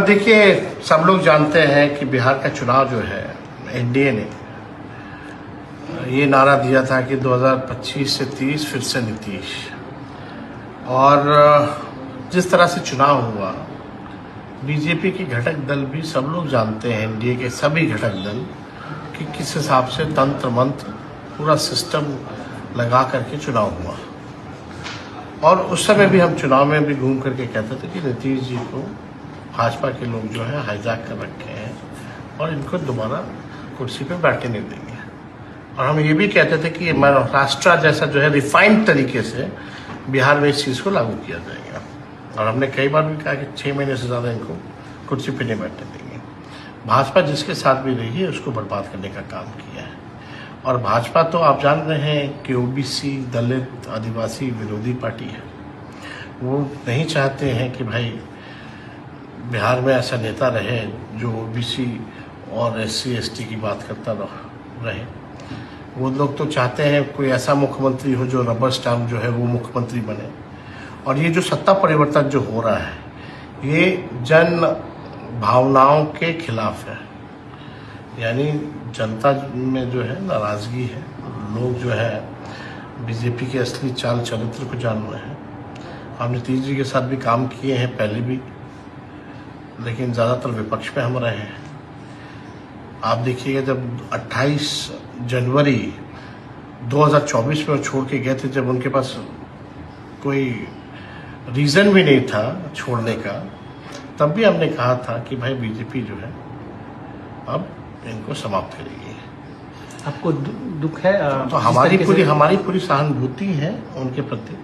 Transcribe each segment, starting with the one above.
देखिए, सब लोग जानते हैं कि बिहार का चुनाव जो है एनडीए ने ये नारा दिया था कि 2025 से 30 फिर से नीतीश। और जिस तरह से चुनाव हुआ, बीजेपी के घटक दल भी सब लोग जानते हैं, एनडीए के सभी घटक दल, कि किस हिसाब से तंत्र मंत्र पूरा सिस्टम लगा करके चुनाव हुआ। और उस समय भी हम चुनाव में भी घूम करके कहते थे कि नीतीश जी को भाजपा के लोग जो है हाईजैक कर रखे हैं और इनको दोबारा कुर्सी पे बैठने नहीं देंगे। और हम ये भी कहते थे कि महाराष्ट्र जैसा जो है रिफाइंड तरीके से बिहार में इस चीज़ को लागू किया जाएगा। और हमने कई बार भी कहा कि 6 महीने से ज़्यादा इनको कुर्सी पे नहीं बैठने देंगे। भाजपा जिसके साथ भी रही है उसको बर्बाद करने का काम किया है। और भाजपा तो आप जान रहे हैं कि ओबीसी, दलित, आदिवासी विरोधी पार्टी है। वो नहीं चाहते हैं कि भाई बिहार में ऐसा नेता रहे जो ओबीसी और SC ST की बात करता रहे। वो लोग तो चाहते हैं कोई ऐसा मुख्यमंत्री हो जो रबर स्टाम्प जो है वो मुख्यमंत्री बने। और ये जो सत्ता परिवर्तन जो हो रहा है ये जन भावनाओं के खिलाफ है। यानी जनता में जो है नाराज़गी है, लोग जो है बीजेपी के असली चाल चरित्र को जान रहे हैं। हम नीतीश जी के साथ भी काम किए हैं पहले भी, लेकिन ज़्यादातर विपक्ष में हम रहे हैं। आप देखिएगा, जब 28 जनवरी 2024 में छोड़ के गए थे, जब उनके पास कोई रीज़न भी नहीं था छोड़ने का, तब भी हमने कहा था कि भाई बीजेपी जो है अब इनको समाप्त करेगी। आपको दुख है? तो हमारी पूरी सहानुभूति है उनके प्रति,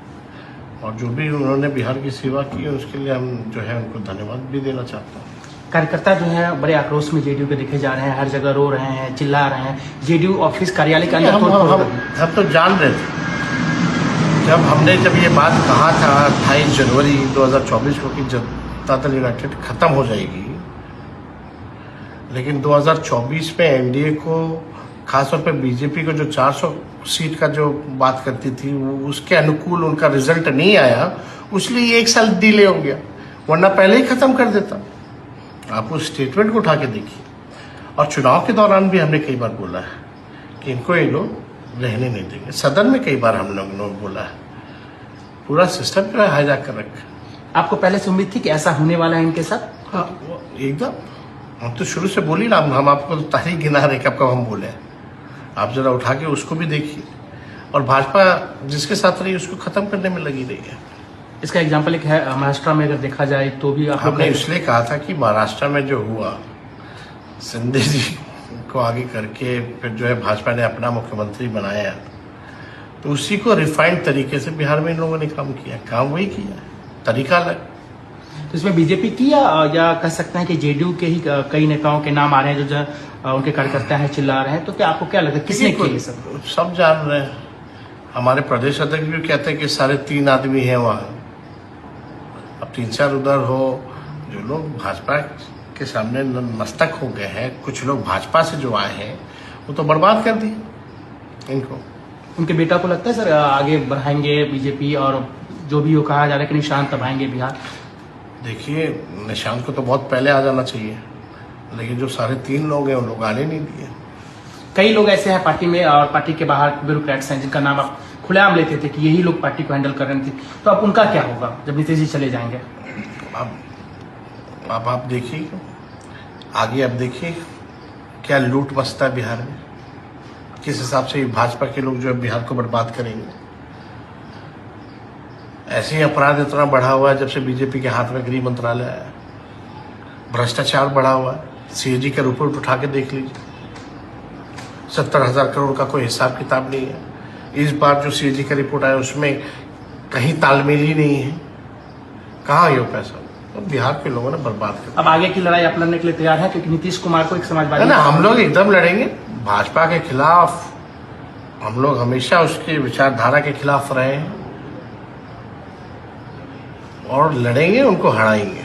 और जो भी उन्होंने बिहार की सेवा की है उसके लिए हम जो है उनको धन्यवाद भी देना चाहता हूँ। कार्यकर्ता जो है बड़े आक्रोश में जेडीयू के देखे जा रहे हैं, हर जगह रो रहे हैं, चिल्ला रहे हैं। जेडीयू ऑफिस कार्यालय के अंदर हम तो जान रहे थे, जब ये बात कहा था 28 जनवरी 2024 को कि जनता दल यूनाइटेड खत्म हो जाएगी, लेकिन 2024 में एनडीए को, खासतौर पर बीजेपी को जो 400 सीट का जो बात करती थी वो उसके अनुकूल उनका रिजल्ट नहीं आया, इसलिए 1 साल डिले हो गया, वरना पहले ही खत्म कर देता। आप उस स्टेटमेंट को उठा के देखिए। और चुनाव के दौरान भी हमने कई बार बोला है कि इनको ये लोग रहने नहीं देंगे। सदन में कई बार हम लोगों ने बोला है, पूरा सिस्टम जो है हाईजैक कर रखा। आपको पहले से उम्मीद थी कि ऐसा होने वाला है इनके साथ? हाँ, एकदम। हम तो शुरू से बोली ना, हम आपको तो तारीख गिना रहे कब हम बोले। आप जरा उठा के उसको भी देखिए। और भाजपा जिसके साथ रही उसको खत्म करने में लगी रही है। इसका एग्जाम्पल एक है महाराष्ट्र में, अगर देखा जाए तो भी हमने इसलिए कहा था कि महाराष्ट्र में जो हुआ, सिंधे जी को आगे करके फिर जो है भाजपा ने अपना मुख्यमंत्री बनाया, तो उसी को रिफाइंड तरीके से बिहार में इन लोगों ने काम किया। काम वही किया, तरीका अलग। तो इसमें बीजेपी की या कह सकते हैं कि जेडीयू के ही कई नेताओं के नाम आ रहे हैं जो उनके कार्यकर्ता हैं, चिल्ला रहे हैं, तो क्या आपको क्या लगता है किसने किया? सब जान रहे हैं। हमारे प्रदेश अध्यक्ष भी कहते हैं कि 3.5 आदमी हैं वहाँ। अब 3-4 उधर हो, जो लोग भाजपा के सामने मस्तक हो गए हैं, कुछ लोग भाजपा से जो आए हैं वो तो बर्बाद कर दिए इनको। उनके बेटा को लगता है सर आगे बढ़ाएंगे बीजेपी, और जो भी वो कहा जा रहा है कि निशांत दबाएंगे बिहार? देखिए, निशांत को तो बहुत पहले आ जाना चाहिए, लेकिन जो 3.5 लोग हैं उन लोग आने नहीं दिए। कई लोग ऐसे हैं पार्टी में और पार्टी के बाहर ब्यूरोक्रेट्स हैं जिनका नाम आप खुलेआम लेते थे कि यही लोग पार्टी को हैंडल कर रहे थे, तो अब उनका क्या होगा जब नीतीश जी चले जाएंगे? अब आप देखिए आगे, अब देखिए क्या लूट मचता है बिहार में, किस हिसाब से भाजपा के लोग जो है बिहार को बर्बाद करेंगे। ऐसे ही अपराध इतना बढ़ा हुआ है जब से बीजेपी के हाथ में गृह मंत्रालय आया। भ्रष्टाचार बढ़ा हुआ है। CAG का रिपोर्ट उठा के देख लीजिए, 70,000 करोड़ का कोई हिसाब किताब नहीं है। इस बार जो CAG का रिपोर्ट आया उसमें कहीं तालमेल ही नहीं है। कहाँ है ये पैसा? तो बिहार के लोगों ने बर्बाद कर दिया। अब आगे की लड़ाई आप लड़ने के लिए तैयार है? क्योंकि नीतीश कुमार को एक समाजवादी ना, हम लोग एकदम लड़ेंगे भाजपा के खिलाफ। हम लोग हमेशा उसके विचारधारा के खिलाफ रहे हैं और लड़ेंगे, उनको हराएंगे।